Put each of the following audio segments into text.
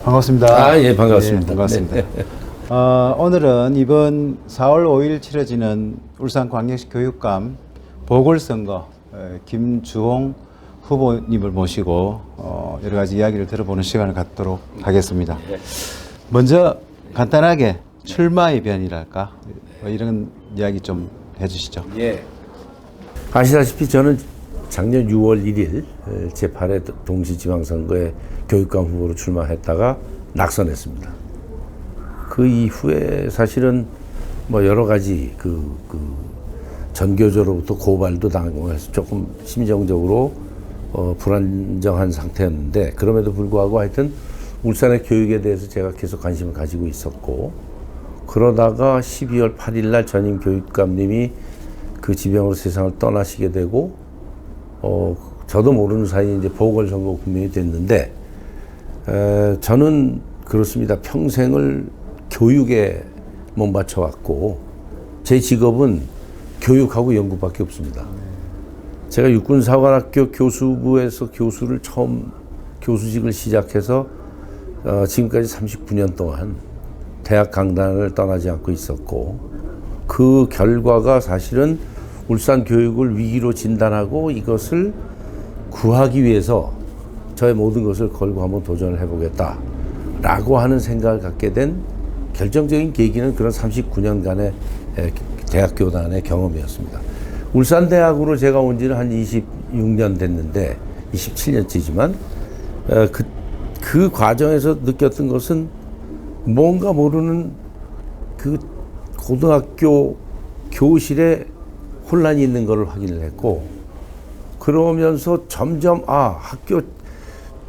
반갑습니다. 예, 반갑습니다. 네, 반갑습니다. 네. 오늘은 이번 4월 5일 치러지는 울산광역시 교육감 보궐선거 김주홍 후보님을 모시고 여러 가지 이야기를 들어보는 시간을 갖도록 하겠습니다. 먼저 간단하게 출마의 변이랄까 이런 이야기 좀 해주시죠. 예. 아시다시피 저는 작년 6월 1일 제8회 동시지방선거에 교육감 후보로 출마했다가 낙선했습니다. 그 이후에 사실은 뭐 여러 가지 전교조로부터 고발도 당하고 해서 조금 심정적으로 불안정한 상태였는데, 그럼에도 불구하고 하여튼 울산의 교육에 대해서 제가 계속 관심을 가지고 있었고, 그러다가 12월 8일 날 전임 교육감님이 그 지병으로 세상을 떠나시게 되고, 저도 모르는 사이에 이제 보궐선거 국면이 됐는데, 저는 그렇습니다. 평생을 교육에 몸바쳐 왔고, 제 직업은 교육하고 연구밖에 없습니다. 제가 육군사관학교 교수부에서 교수를 처음 교수직을 시작해서 지금까지 39년 동안 대학 강단을 떠나지 않고 있었고, 그 결과가 사실은 울산 교육을 위기로 진단하고 이것을 구하기 위해서 저의 모든 것을 걸고 한번 도전을 해보겠다라고 하는 생각을 갖게 된 결정적인 계기는 그런 39년간의 대학교단의 경험이었습니다. 울산대학으로 제가 온 지는 한 26년 됐는데, 27년째지만 그 과정에서 느꼈던 것은 뭔가 모르는 그 고등학교 교실에 혼란이 있는 것을 확인을 했고, 그러면서 점점 학교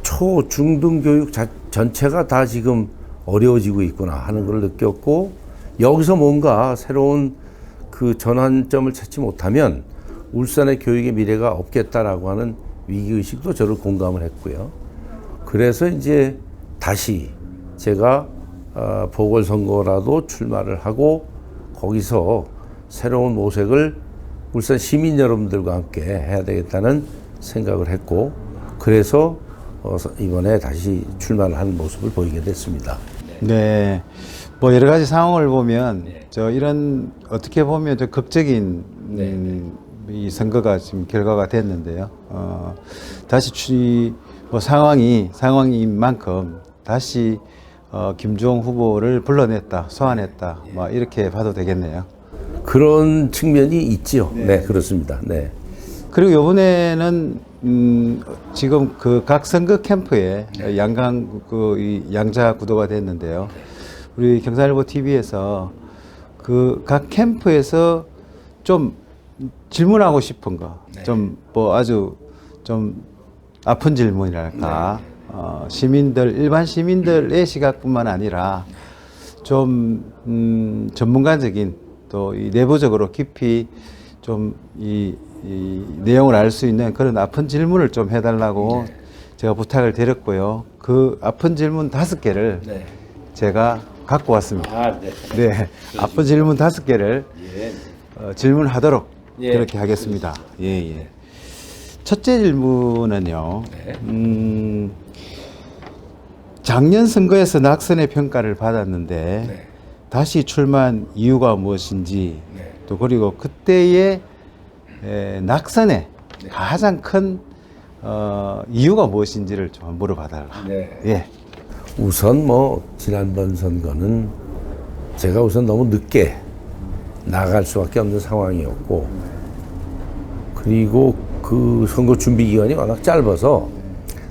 초, 중등 교육 전체가 다 지금 어려워지고 있구나 하는 걸 느꼈고, 여기서 뭔가 새로운 그 전환점을 찾지 못하면 울산의 교육의 미래가 없겠다라고 하는 위기의식도 저를 공감을 했고요. 그래서 이제 다시 제가 보궐선거라도 출마를 하고 거기서 새로운 모색을 울산 시민 여러분들과 함께 해야 되겠다는 생각을 했고, 그래서 이번에 다시 출마를 하는 모습을 보이게 됐습니다. 네. 뭐 여러 가지 상황을 보면 이런 어떻게 보면 좀 극적인 이 선거가 지금 결과가 됐는데요. 다시 상황인 만큼 다시 김주홍 후보를 불러냈다, 소환했다, 뭐 이렇게 봐도 되겠네요. 그런 측면이 있죠. 네, 그렇습니다. 네. 그리고 이번에는 지금 그 각 선거 캠프에 양자 구도가 됐는데요. 우리 경산일보 TV에서 그 각 캠프에서 좀 질문하고 싶은 거, 좀 뭐 아주 좀 아픈 질문이랄까, 일반 시민들의 시각뿐만 아니라 좀 전문가적인 또 이 내부적으로 깊이 좀 이 내용을 알 수 있는 그런 아픈 질문을 좀 해달라고 제가 부탁을 드렸고요. 그 아픈 질문 5개를 제가 갖고 왔습니다. 네, 아픈 질문 5개를 질문하도록 그렇게 하겠습니다. 첫째 질문은요. 작년 선거에서 낙선의 평가를 받았는데 다시 출마한 이유가 무엇인지, 또 그리고 그때의 낙선의 가장 큰 이유가 무엇인지를 좀 물어봐달라. 우선 지난번 선거는 제가 우선 너무 늦게 나갈 수밖에 없는 상황이었고, 그리고 그 선거 준비 기간이 워낙 짧아서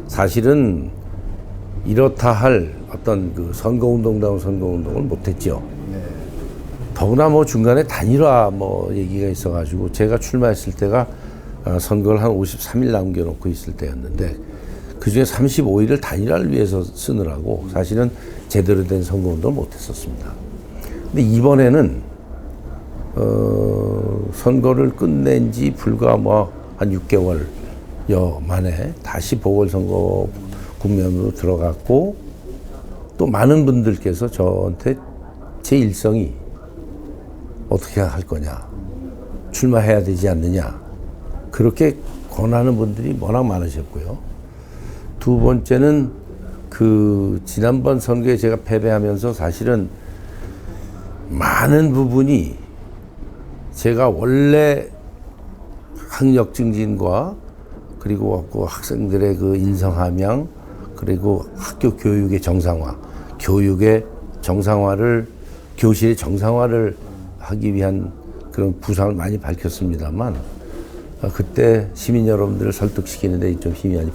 사실은 이렇다 할 어떤 그 선거운동다운 선거운동을 못했죠. 더구나 중간에 단일화 얘기가 있어가지고, 제가 출마했을 때가 선거를 한 53일 남겨놓고 있을 때였는데, 그 중에 35일을 단일화를 위해서 쓰느라고 사실은 제대로 된 선거운동을 못했었습니다. 근데 이번에는 선거를 끝낸 지 불과 한 6개월여 만에 다시 보궐선거 국면으로 들어갔고, 또 많은 분들께서 저한테 제 일성이 어떻게 할 거냐, 출마해야 되지 않느냐, 그렇게 권하는 분들이 워낙 많으셨고요. 두 번째는 그 지난번 선거에 제가 패배하면서 사실은 많은 부분이 제가 원래 학력 증진과 그리고 그 학생들의 그 인성 함양 그리고 학교 교육의 정상화, 교육의 정상화를 교실의 정상화를 하기 위한 그런 부상을 많이 밝혔습니다만 그때 시민 여러분들을 설득시키는데 좀 힘이 많이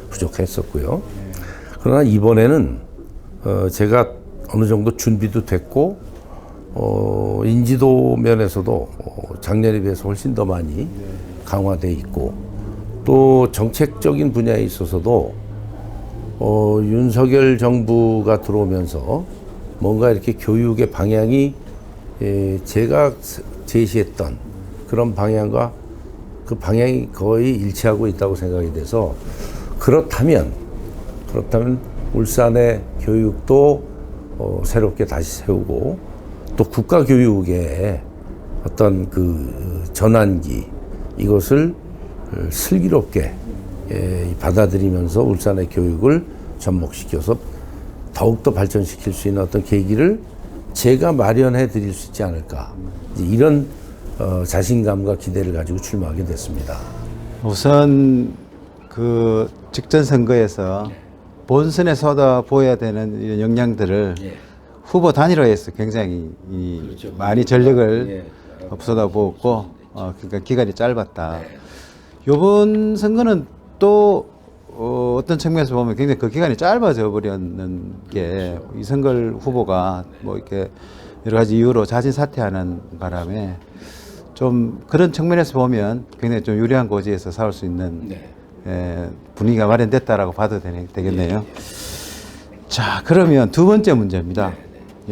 부족했었고요. 그러나 이번에는 제가 어느 정도 준비도 됐고 인지도 면에서도 작년에 비해서 훨씬 더 많이 강화돼 있고 또 정책적인 분야에 있어서도 윤석열 정부가 들어오면서 뭔가 이렇게 교육의 방향이 제가 제시했던 그런 방향과 그 방향이 거의 일치하고 있다고 생각이 돼서 그렇다면 울산의 교육도 새롭게 다시 세우고 또 국가 교육의 어떤 그 전환기 이것을 슬기롭게 받아들이면서 울산의 교육을 접목시켜서 더욱더 발전시킬 수 있는 어떤 계기를 제가 마련해 드릴 수 있지 않을까 이런 자신감과 기대를 가지고 출마하게 됐습니다. 우선 그 직전 선거에서 본선에 쏟아부어야 되는 이런 역량들을 후보 단일화에서 굉장히 많이 전력을 쏟아부었고 그러니까 기간이 짧았다. 이번 선거는 또 어떤 측면에서 보면 굉장히 그 기간이 짧아져 버렸는 게 이성걸 후보가 뭐 이렇게 여러 가지 이유로 자진 사퇴하는 바람에 좀 그런 측면에서 보면 굉장히 좀 유리한 고지에서 싸울 수 있는 분위기가 마련됐다라고 봐도 되겠네요. 자, 그러면 두 번째 문제입니다.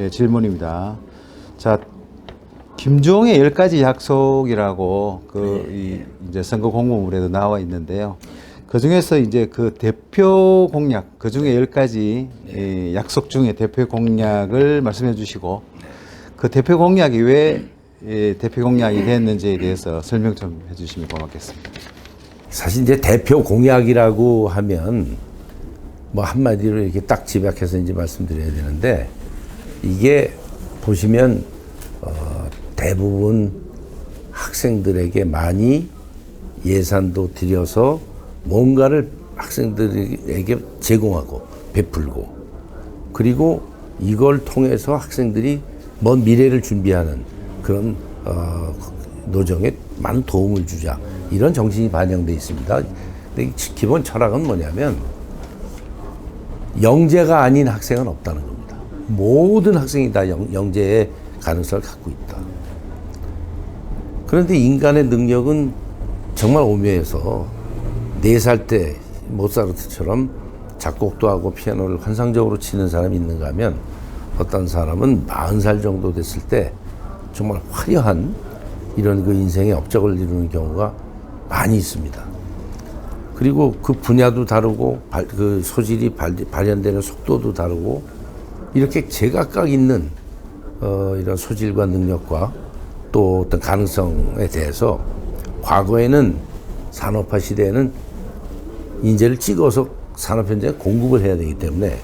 질문입니다. 자, 김종의 10가지 약속이라고 이제 선거 공보물에도 나와 있는데요. 그 중에서 이제 그 대표 공약, 그 중에 10가지 약속 중에 대표 공약을 말씀해 주시고 그 대표 공약이 왜 대표 공약이 됐는지에 대해서 설명 좀 해주시면 고맙겠습니다. 사실 이제 대표 공약이라고 하면 뭐 한마디로 이렇게 딱 집약해서 이제 말씀드려야 되는데 이게 보시면 대부분 학생들에게 많이 예산도 들여서 뭔가를 학생들에게 제공하고 베풀고 그리고 이걸 통해서 학생들이 먼 미래를 준비하는 그런 노정에 많은 도움을 주자 이런 정신이 반영되어 있습니다. 근데 기본 철학은 뭐냐면 영재가 아닌 학생은 없다는 겁니다. 모든 학생이 다 영재의 가능성을 갖고 있다. 그런데 인간의 능력은 정말 오묘해서 4살 때 모차르트처럼 작곡도 하고 피아노를 환상적으로 치는 사람이 있는가 하면 어떤 사람은 40살 정도 됐을 때 정말 화려한 이런 그 인생의 업적을 이루는 경우가 많이 있습니다. 그리고 그 분야도 다르고 그 소질이 발현되는 속도도 다르고 이렇게 제각각 있는 이런 소질과 능력과 또 어떤 가능성에 대해서 과거에는 산업화 시대에는 인재를 찍어서 산업 현장에 공급을 해야 되기 때문에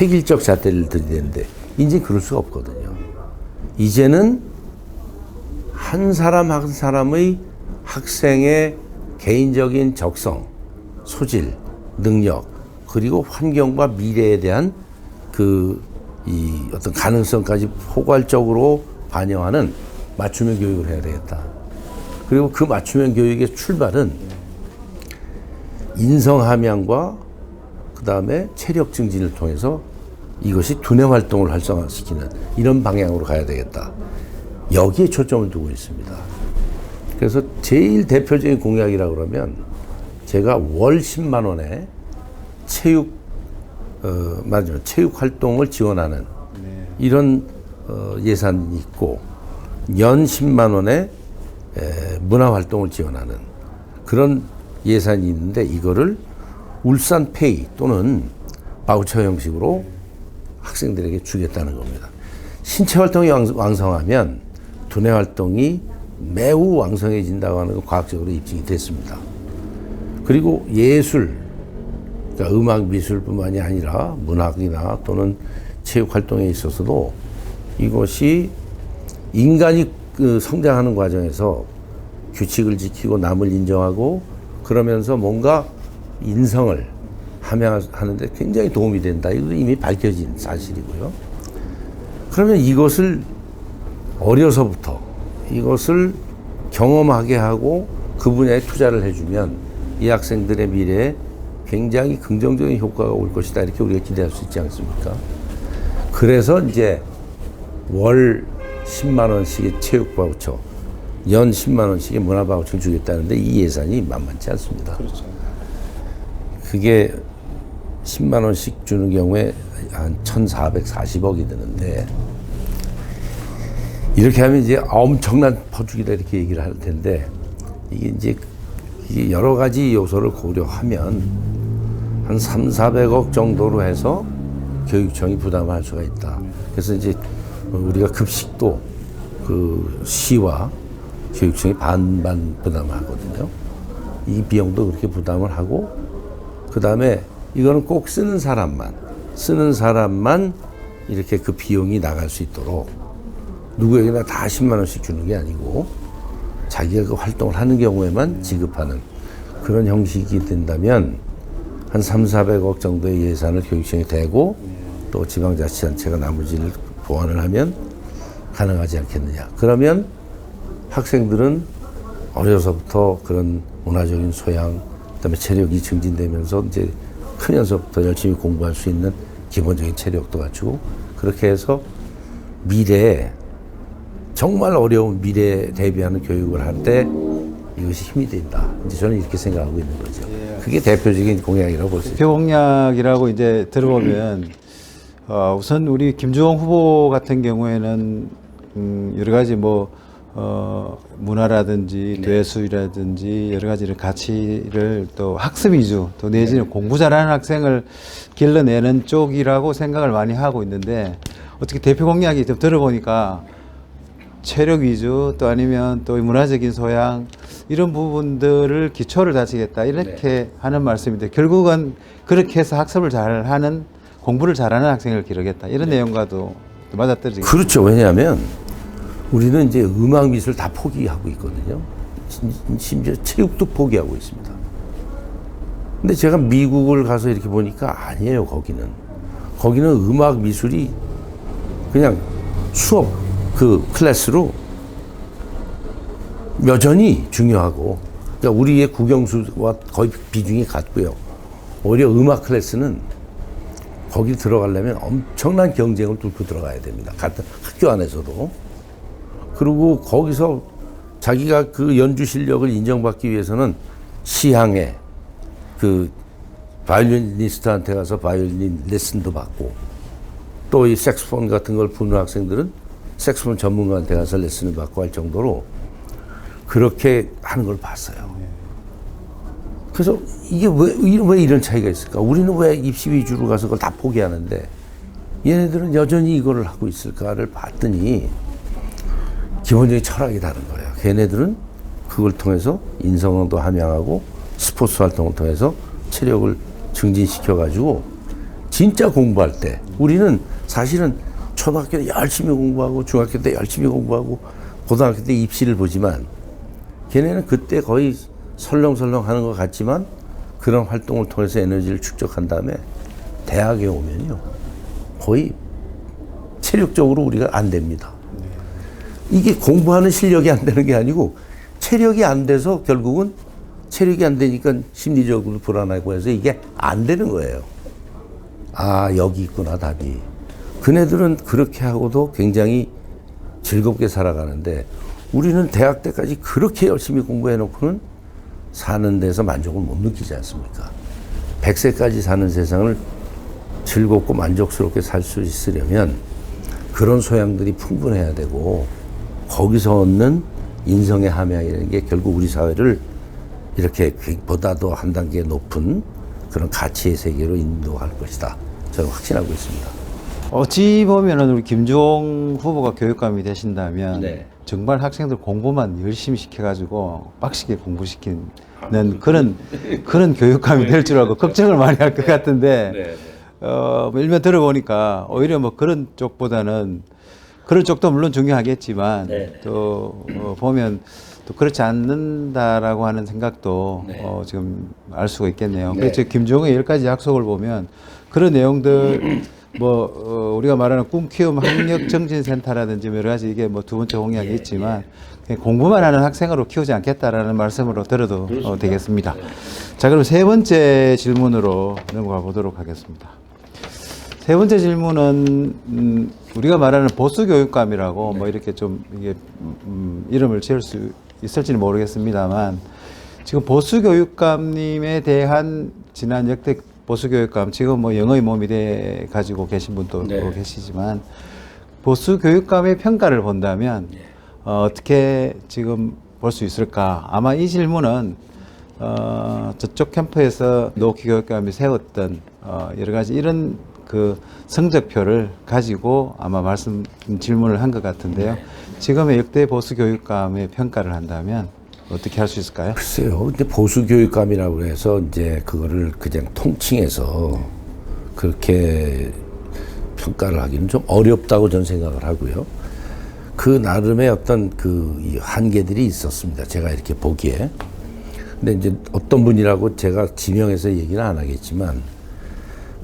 획일적 잣대를 들이대는데 이제 그럴 수가 없거든요. 이제는 한 사람 한 사람의 학생의 개인적인 적성, 소질, 능력, 그리고 환경과 미래에 대한 이 어떤 가능성까지 포괄적으로 반영하는 맞춤형 교육을 해야 되겠다. 그리고 그 맞춤형 교육의 출발은 인성 함양과 그 다음에 체력 증진을 통해서 이것이 두뇌 활동을 활성화시키는 이런 방향으로 가야 되겠다. 여기에 초점을 두고 있습니다. 그래서 제일 대표적인 공약이라고 그러면 제가 월 10만 원에 체육 활동을 지원하는 이런 예산이 있고 연 10만 원에 문화 활동을 지원하는 그런 예산이 있는데 이거를 울산페이 또는 바우처 형식으로 학생들에게 주겠다는 겁니다. 신체 활동이 왕성하면 두뇌 활동이 매우 왕성해진다고 하는 건 과학적으로 입증이 됐습니다. 그리고 예술, 그러니까 음악 미술뿐만이 아니라 문학이나 또는 체육 활동에 있어서도 이것이 인간이 그 성장하는 과정에서 규칙을 지키고 남을 인정하고 그러면서 뭔가 인성을 함양하는데 굉장히 도움이 된다. 이것도 이미 밝혀진 사실이고요. 그러면 이것을 어려서부터 이것을 경험하게 하고 그 분야에 투자를 해주면 이 학생들의 미래에 굉장히 긍정적인 효과가 올 것이다. 이렇게 우리가 기대할 수 있지 않습니까? 그래서 이제 월 10만 원씩의 체육 바우처, 연 10만 원씩의 문화 바우처를 주겠다는데 이 예산이 만만치 않습니다. 그렇죠. 그게 10만 원씩 주는 경우에 한 1,440억이 드는데 이렇게 하면 이제 엄청난 퍼주기다 이렇게 얘기를 할 텐데 이게 이제 여러 가지 요소를 고려하면 한 3,400억 정도로 해서 교육청이 부담할 수가 있다. 그래서 이제 우리가 급식도 그 시와 교육청이 반반 부담을 하거든요. 이 비용도 그렇게 부담을 하고 그 다음에 이거는 꼭 쓰는 사람만 이렇게 그 비용이 나갈 수 있도록 누구에게나 다 10만 원씩 주는 게 아니고 자기가 그 활동을 하는 경우에만 지급하는 그런 형식이 된다면 한 3,400억 정도의 예산을 교육청이 대고 또 지방자치단체가 나머지를 보완을 하면 가능하지 않겠느냐. 그러면 학생들은 어려서부터 그런 문화적인 소양, 그다음에 체력이 증진되면서 이제 크면서부터 열심히 공부할 수 있는 기본적인 체력도 갖추고 그렇게 해서 미래에 정말 어려운 미래에 대비하는 교육을 할 때 이것이 힘이 된다. 이제 저는 이렇게 생각하고 있는 거죠. 그게 대표적인 공약이라고 볼 수 있습니다. 대표 공약이라고 이제 들어보면 우선 우리 김주홍 후보 같은 경우에는 여러 가지 문화라든지 뇌수라든지 여러 가지 가치를 또 학습 위주 또 내지는 공부 잘하는 학생을 길러내는 쪽이라고 생각을 많이 하고 있는데 어떻게 대표 공약이 좀 들어보니까 체력 위주 또 아니면 또 문화적인 소양 이런 부분들을 기초를 다지겠다 이렇게 하는 말씀인데 결국은 그렇게 해서 학습을 잘하는 공부를 잘하는 학생을 기르겠다 이런 내용과도 맞아떨어지겠죠. 그렇죠. 왜냐하면 우리는 이제 음악 미술 다 포기하고 있거든요. 심지어 체육도 포기하고 있습니다. 근데 제가 미국을 가서 이렇게 보니까 아니에요. 거기는 음악 미술이 그냥 수업 그 클래스로 여전히 중요하고 그러니까 우리의 국영수와 거의 비중이 같고요. 오히려 음악 클래스는 거기 들어가려면 엄청난 경쟁을 뚫고 들어가야 됩니다. 같은 학교 안에서도. 그리고 거기서 자기가 그 연주 실력을 인정받기 위해서는 시향에 그 바이올리니스트한테 가서 바이올린 레슨도 받고 또 이 색소폰 같은 걸 부는 학생들은 색소폰 전문가한테 가서 레슨을 받고 할 정도로 그렇게 하는 걸 봤어요. 그래서 이게 왜 이런 차이가 있을까? 우리는 왜 입시 위주로 가서 그걸 다 포기하는데 얘네들은 여전히 이거를 하고 있을까를 봤더니 기본적인 철학이 다른 거예요. 걔네들은 그걸 통해서 인성도 함양하고 스포츠 활동을 통해서 체력을 증진시켜가지고 진짜 공부할 때 우리는 사실은 초등학교 때 열심히 공부하고 중학교 때 열심히 공부하고 고등학교 때 입시를 보지만 걔네는 그때 거의 설렁설렁 하는 것 같지만 그런 활동을 통해서 에너지를 축적한 다음에 대학에 오면요 거의 체력적으로 우리가 안 됩니다. 이게 공부하는 실력이 안 되는 게 아니고 체력이 안 돼서 결국은 체력이 안 되니까 심리적으로 불안하고 해서 이게 안 되는 거예요. 아, 여기 있구나, 답이. 그네들은 그렇게 하고도 굉장히 즐겁게 살아가는데 우리는 대학 때까지 그렇게 열심히 공부해 놓고는 사는 데서 만족을 못 느끼지 않습니까? 100세까지 사는 세상을 즐겁고 만족스럽게 살 수 있으려면 그런 소양들이 풍부해야 되고 거기서 얻는 인성의 함양이라는 게 결국 우리 사회를 이렇게 보다도 한 단계 높은 그런 가치의 세계로 인도할 것이다. 저는 확신하고 있습니다. 어찌 보면은 우리 김주홍 후보가 교육감이 되신다면 네. 정말 학생들 공부만 열심히 시켜가지고 빡시게 공부시키는 그런 교육감이 될 줄 알고 걱정을 많이 할 것 같은데 뭐 일면 들어보니까 오히려 뭐 그런 쪽보다는 그런 쪽도 물론 중요하겠지만 또 보면 또 그렇지 않는다라고 하는 생각도 지금 알 수가 있겠네요. 그래서 김종의 10가지 약속을 보면 그런 내용들 우리가 말하는 꿈키움 학력정진센터라든지 여러 가지 이게 뭐 두 번째 공약이 있지만 그냥 공부만 하는 학생으로 키우지 않겠다라는 말씀으로 들어도 되겠습니다. 자, 그럼 세 번째 질문으로 넘어가 보도록 하겠습니다. 세 번째 질문은 우리가 말하는 보수교육감이라고 뭐 이렇게 좀 이게 이름을 지을 수 있을지는 모르겠습니다만 지금 보수교육감님에 대한 지난 역대 보수교육감 지금 뭐 영어의 몸이 돼 가지고 계신 분도 계시지만 보수교육감의 평가를 본다면 어떻게 지금 볼 수 있을까? 아마 이 질문은 저쪽 캠프에서 노키 교육감이 세웠던 여러 가지 이런 그 성적표를 가지고 아마 질문을 한 것 같은데요. 지금의 역대 보수 교육감의 평가를 한다면 어떻게 할 수 있을까요? 글쎄요. 근데 보수 교육감이라고 해서 이제 그거를 그냥 통칭해서 그렇게 평가를 하기는 좀 어렵다고 저는 생각을 하고요. 그 나름의 어떤 이 한계들이 있었습니다. 제가 이렇게 보기에. 근데 이제 어떤 분이라고 제가 지명해서 얘기는 안 하겠지만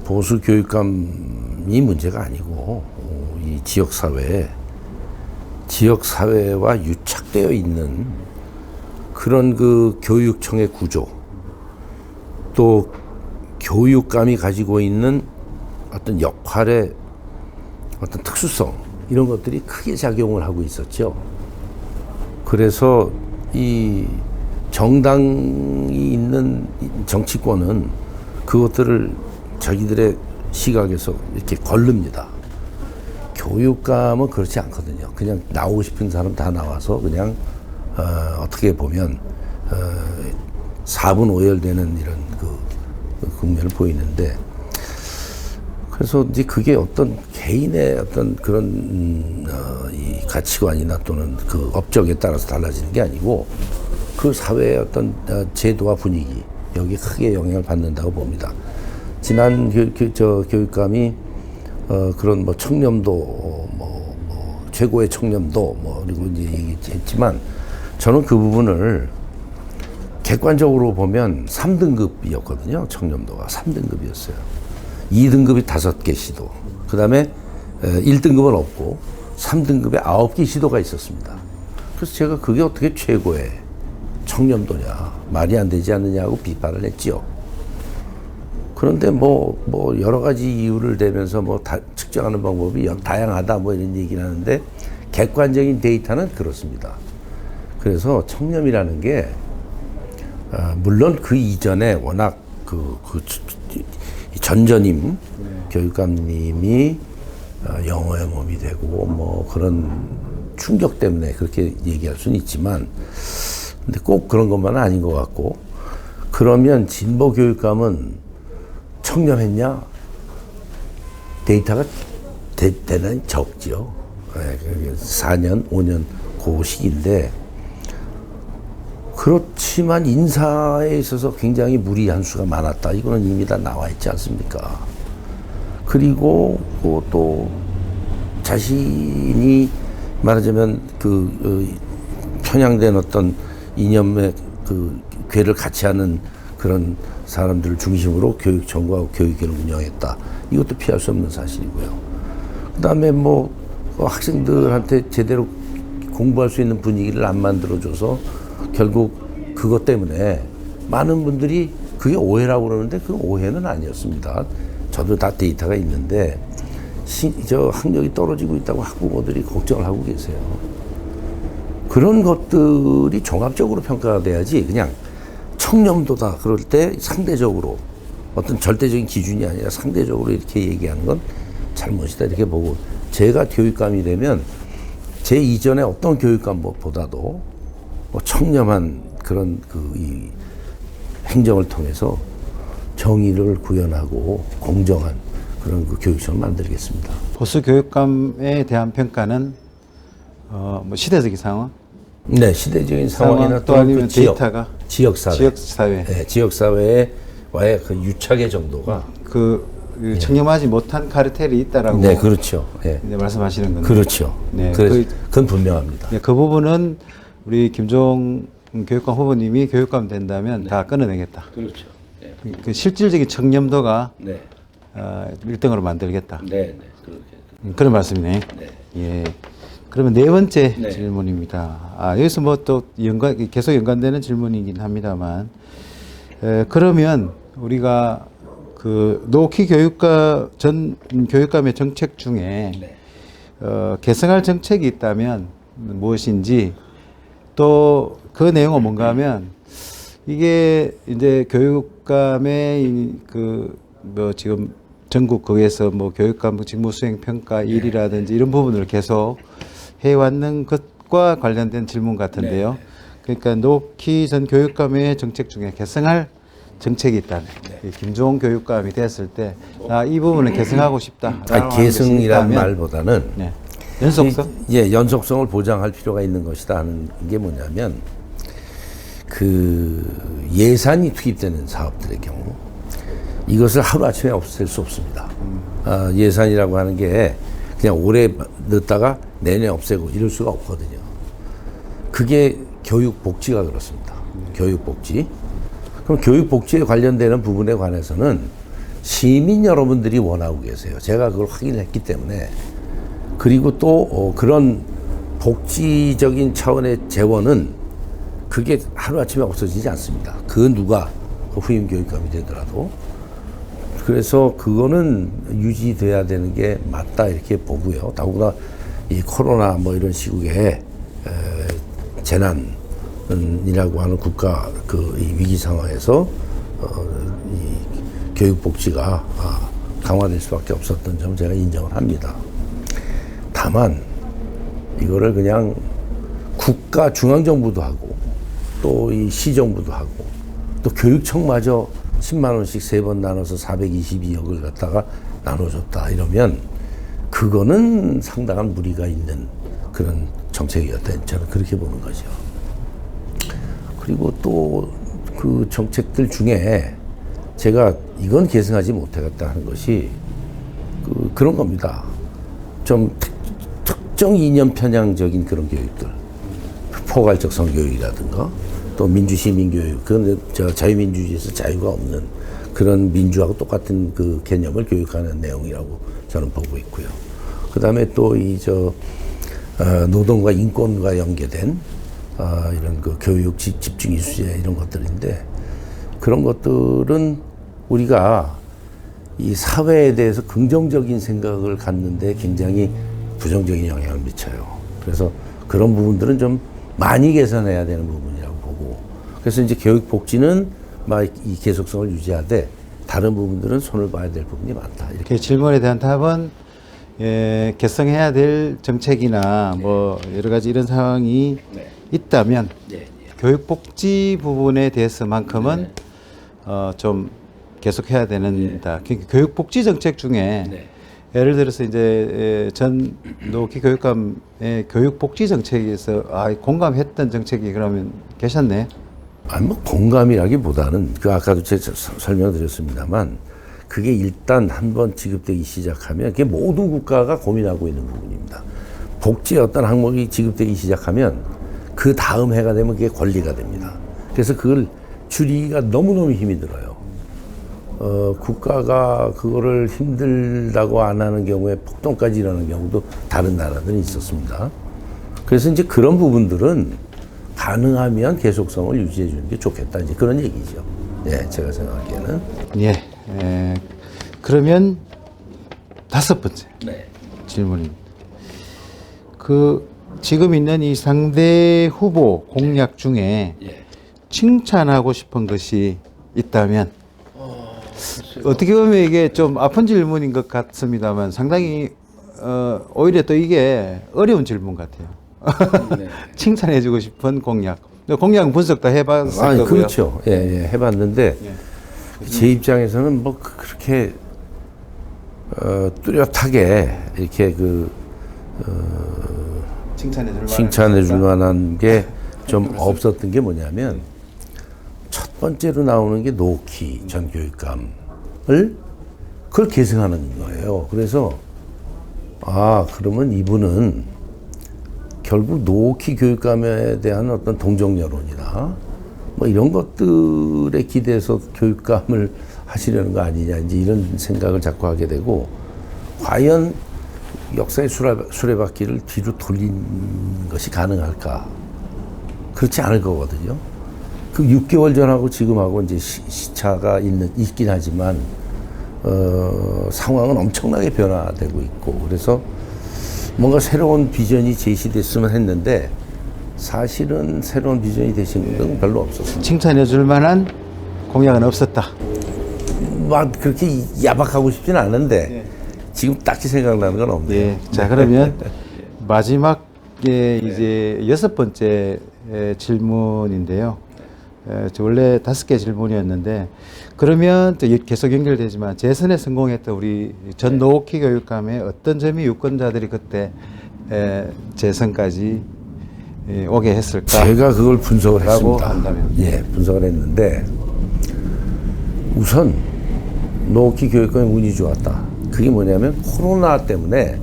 보수 교육감이 문제가 아니고 이 지역사회와 유착되어 있는 그런 그 교육청의 구조 또 교육감이 가지고 있는 어떤 역할의 어떤 특수성 이런 것들이 크게 작용을 하고 있었죠. 그래서 이 정당이 있는 정치권은 그것들을 자기들의 시각에서 이렇게 거릅니다. 교육감은 그렇지 않거든요. 그냥 나오고 싶은 사람 다 나와서 그냥 어떻게 보면 4분 오열되는 이런 그 국면을 보이는데 그래서 이제 그게 어떤 개인의 어떤 그런 이 가치관이나 또는 그 업적에 따라서 달라지는 게 아니고 그 사회의 어떤 제도와 분위기 여기에 크게 영향을 받는다고 봅니다. 지난 교육감이 그런 뭐 청렴도 최고의 청렴도 그리고 이제 얘기했지만 저는 그 부분을 객관적으로 보면 3등급이었거든요. 청렴도가 3등급이었어요. 2등급이 5개 시도. 그 다음에 1등급은 없고 3등급에 9개 시도가 있었습니다. 그래서 제가 그게 어떻게 최고의 청렴도냐, 말이 안 되지 않느냐고 비판을 했지요. 그런데 여러 가지 이유를 대면서 측정하는 방법이 다양하다 이런 얘기를 하는데 객관적인 데이터는 그렇습니다. 그래서 청렴이라는 게 물론 그 이전에 워낙 전전임 교육감님이 영어의 몸이 되고 그런 충격 때문에 그렇게 얘기할 수는 있지만 근데 꼭 그런 것만은 아닌 것 같고 그러면 진보 교육감은 청렴했냐? 데이터가 대단히 적죠. 4년, 5년 그 시기인데 그렇지만 인사에 있어서 굉장히 무리한 수가 많았다. 이거는 이미 다 나와 있지 않습니까? 그리고 또 자신이 말하자면 편향된 어떤 이념의 궤를 같이 하는 그런 사람들을 중심으로 교육청과 교육계를 운영했다. 이것도 피할 수 없는 사실이고요. 그 다음에 학생들한테 제대로 공부할 수 있는 분위기를 안 만들어줘서 결국 그것 때문에 많은 분들이 그게 오해라고 그러는데 그 오해는 아니었습니다. 저도 다 데이터가 있는데 학력이 떨어지고 있다고 학부모들이 걱정을 하고 계세요. 그런 것들이 종합적으로 평가가 돼야지 그냥 청렴도다 그럴 때 상대적으로 어떤 절대적인 기준이 아니라 상대적으로 이렇게 얘기하는 건 잘못이다 이렇게 보고 제가 교육감이 되면 제 이전에 어떤 교육감보다도 청렴한 그런 이 행정을 통해서 정의를 구현하고 공정한 그런 교육청을 만들겠습니다. 보수 교육감에 대한 평가는 뭐 시대적인 상황, 네, 시대적인 상황이나 또 아니면 그 지역, 데이터가 지역 사회, 지역 사회, 네, 지역 사회와의 그 유착의 정도가 그 청렴하지 못한 카르텔이 있다라고 네, 그렇죠. 예. 이제 말씀하시는 건데. 그렇죠. 네, 그건 분명합니다. 네, 그 부분은 우리 김종 교육감 후보님이 교육감 된다면 다 끊어내겠다. 그렇죠. 네. 그 실질적인 청렴도가 네. 1등으로 만들겠다. 네, 네. 그렇게. 그런 말씀이네. 네. 예. 그러면 네 번째 네. 질문입니다. 여기서 뭐 또 계속 연관되는 질문이긴 합니다만, 그러면 우리가 그 노키 전 교육감의 정책 중에 네. 개성할 정책이 있다면 무엇인지, 또 그 내용은 뭔가 하면 이게 이제 교육감의 그 뭐 지금 전국 거기에서 뭐 교육감 직무 수행 평가 일이라든지 이런 부분을 계속 해왔는 것과 관련된 질문 같은데요. 그러니까 노키 전 교육감의 정책 중에 개성할 정책이 있다면, 김종원 교육감이 됐을 때, 이 부분을 개성하고 싶다. 개성이라는 말보다는 네. 연속성? 예, 연속성을 보장할 필요가 있는 것이다 하는 게 뭐냐면, 그 예산이 투입되는 사업들의 경우 이것을 하루아침에 없앨 수 없습니다. 예산이라고 하는 게 그냥 올해 넣었다가 내년에 없애고 이럴 수가 없거든요. 그게 교육복지가 그렇습니다. 교육복지. 그럼 교육복지에 관련되는 부분에 관해서는 시민 여러분들이 원하고 계세요. 제가 그걸 확인했기 때문에. 그리고 또 그런 복지적인 차원의 재원은 그게 하루아침에 없어지지 않습니다. 그 누가 후임 교육감이 되더라도. 그래서 그거는 유지돼야 되는 게 맞다 이렇게 보고요. 더구나 이 코로나 뭐 이런 시국에 재난이라고 하는 국가 이 위기 상황에서 이 교육복지가 강화될 수밖에 없었던 점 제가 인정을 합니다. 다만 이거를 그냥 국가 중앙정부도 하고 또 이 시정부도 하고 또 교육청마저 10만 원씩 3번 나눠서 422억을 갖다가 나눠줬다 이러면 그거는 상당한 무리가 있는 그런 정책이었다. 저는 그렇게 보는 거죠. 그리고 또 그 정책들 중에 제가 이건 계승하지 못하겠다 하는 것이 그런 겁니다. 좀 특정 이념 편향적인 그런 교육들, 포괄적 성교육이라든가 또 민주시민교육, 그건 자유민주주의에서 자유가 없는 그런 민주하고 똑같은 그 개념을 교육하는 내용이라고 저는 보고 있고요. 그 다음에 또 노동과 인권과 연계된 이런 그 교육 집중 이수제 이런 것들인데, 그런 것들은 우리가 이 사회에 대해서 긍정적인 생각을 갖는데 굉장히 부정적인 영향을 미쳐요. 그래서 그런 부분들은 좀 많이 개선해야 되는 부분이라고 보고, 그래서 이제 교육복지는 이 계속성을 유지하되 다른 부분들은 손을 봐야 될 부분이 많다. 이렇게 질문에 대한 답은 개성해야 될 정책이나 뭐 여러 가지 이런 상황이 있다면 교육복지 부분에 대해서만큼은 좀 계속해야 되는다. 그러니까 교육복지 정책 중에 예를 들어서 이제 전 노키 교육감의 교육복지 정책에서 공감했던 정책이 그러면 계셨네? 아니 뭐 공감이라기보다는 아까도 제가 설명드렸습니다만 그게 일단 한번 지급되기 시작하면 그게 모든 국가가 고민하고 있는 부분입니다. 복지의 어떤 항목이 지급되기 시작하면 그 다음 해가 되면 그게 권리가 됩니다. 그래서 그걸 줄이기가 너무너무 힘이 들어요. 국가가 그거를 힘들다고 안 하는 경우에 폭동까지 일어나는 경우도 다른 나라들은 있었습니다. 그래서 이제 그런 부분들은 가능하면 계속성을 유지해 주는 게 좋겠다. 이제 그런 얘기죠. 네, 제가 생각하기에는. 그러면 5번째 질문입니다. 지금 있는 이 상대 후보 공약 중에 칭찬하고 싶은 것이 있다면, 어떻게 보면 이게 좀 아픈 질문인 것 같습니다만 상당히 오히려 또 이게 어려운 질문 같아요. 칭찬해주고 싶은 공약. 공약 분석 다 해봤을 거고요. 그렇죠. 해봤는데 제 입장에서는 뭐 그렇게 뚜렷하게 이렇게 칭찬해 줄 만한 게 좀 없었던 게 뭐냐면 첫 번째로 나오는 게 노키 전 교육감을 그걸 계승하는 거예요. 그래서 그러면 이분은 결국 노키 교육감에 대한 어떤 동정 여론이나 뭐 이런 것들에 기대서 교육감을 하시려는 거 아니냐, 이제 이런 생각을 자꾸 하게 되고, 과연 역사의 수레바퀴를 뒤로 돌린 것이 가능할까? 그렇지 않을 거거든요. 그 6개월 전하고 지금하고 이제 시차가 있긴 하지만, 상황은 엄청나게 변화되고 있고, 그래서 뭔가 새로운 비전이 제시됐으면 했는데, 사실은 새로운 비전이 되신 건 별로 없었습니다. 칭찬해 줄 만한 공약은 없었다. 막 그렇게 야박하고 싶진 않은데, 지금 딱히 생각나는 건 없네요. 예. 자, 그러면 마지막에 이제 6번째 질문인데요. 저 원래 5개 질문이었는데, 그러면 또 계속 연결되지만 재선에 성공했던 우리 전 노키 교육감의 어떤 점이 유권자들이 그때 재선까지 오게 했을까? 제가 그걸 분석을 했습니다. 한다면. 예, 분석을 했는데, 우선 노키 교육감의 운이 좋았다. 그게 뭐냐면 코로나 때문에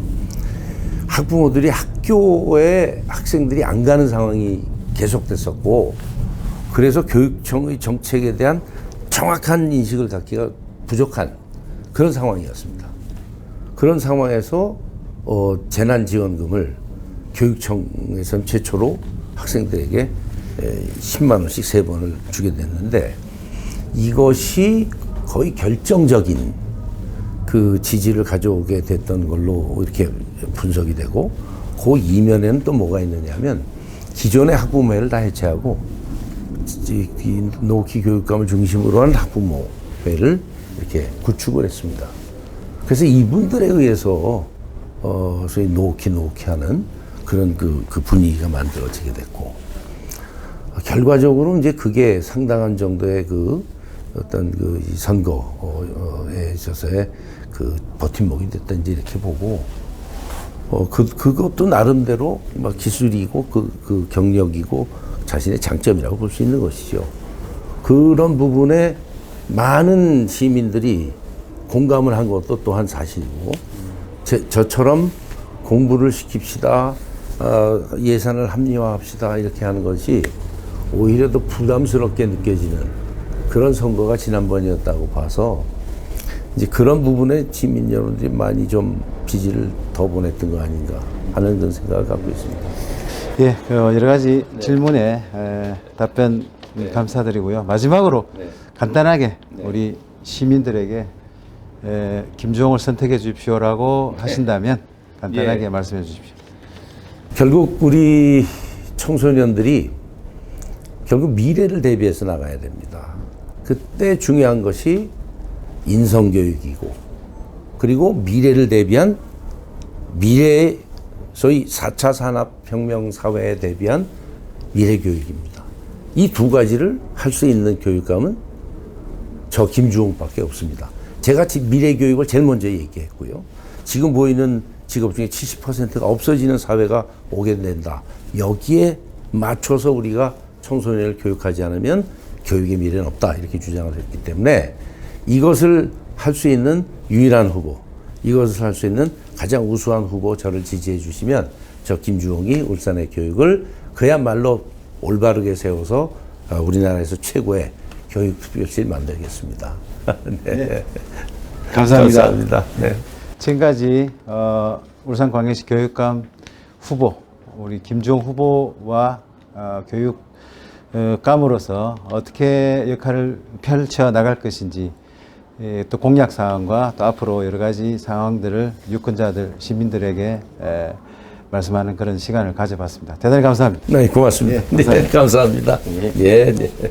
학부모들이 학교에 학생들이 안 가는 상황이 계속됐었고, 그래서 교육청의 정책에 대한 정확한 인식을 갖기가 부족한 그런 상황이었습니다. 그런 상황에서 재난지원금을 교육청에서는 최초로 학생들에게 10만 원씩 3번을 주게 됐는데, 이것이 거의 결정적인 그 지지를 가져오게 됐던 걸로 이렇게 분석이 되고, 그 이면에는 또 뭐가 있느냐면 기존의 학부모회를 다 해체하고 이 노키 교육감을 중심으로 한 학부모회를 이렇게 구축을 했습니다. 그래서 이분들에 의해서 소위 노키 하는 그런 그 분위기가 만들어지게 됐고, 결과적으로 이제 그게 상당한 정도의 그 어떤 그 선거에 있어서의 그 버팀목이 됐다, 이제 이렇게 보고, 그것도 나름대로 막 기술이고 그 경력이고 자신의 장점이라고 볼 수 있는 것이죠. 그런 부분에 많은 시민들이 공감을 한 것도 또한 사실이고, 저처럼 공부를 시킵시다, 예산을 합리화합시다, 이렇게 하는 것이 오히려 더 부담스럽게 느껴지는 그런 선거가 지난번이었다고 봐서, 이제 그런 부분에 시민 여러분들이 많이 좀 지지를 더 보냈던 거 아닌가 하는 그런 생각을 갖고 있습니다. 예, 여러 가지 질문에 답변 감사드리고요. 마지막으로 간단하게 우리 시민들에게 김주홍을 선택해 주십시오라고 하신다면 간단하게 말씀해 주십시오. 결국 우리 청소년들이 결국 미래를 대비해서 나가야 됩니다. 그때 중요한 것이 인성교육이고, 그리고 미래를 대비한 미래의 소위 4차 산업혁명 사회에 대비한 미래교육입니다. 이 두 가지를 할 수 있는 교육감은 저 김주홍밖에 없습니다. 제가 미래교육을 제일 먼저 얘기했고요. 지금 보이는 직업 중에 70%가 없어지는 사회가 오게 된다. 여기에 맞춰서 우리가 청소년을 교육하지 않으면 교육의 미래는 없다, 이렇게 주장을 했기 때문에 이것을 할 수 있는 유일한 후보, 이것을 할 수 있는 가장 우수한 후보, 저를 지지해 주시면 저 김주홍이 울산의 교육을 그야말로 올바르게 세워서 우리나라에서 최고의 교육특별시를 만들겠습니다. 네. 감사합니다. 감사합니다. 네. 지금까지 울산광역시 교육감 후보, 우리 김주홍 후보와 교육감으로서 어떻게 역할을 펼쳐 나갈 것인지, 또 공약 사항과 또 앞으로 여러 가지 상황들을 유권자들, 시민들에게 말씀하는 그런 시간을 가져봤습니다. 대단히 감사합니다. 네, 고맙습니다. 예, 감사합니다. 네, 감사합니다. 예, 네.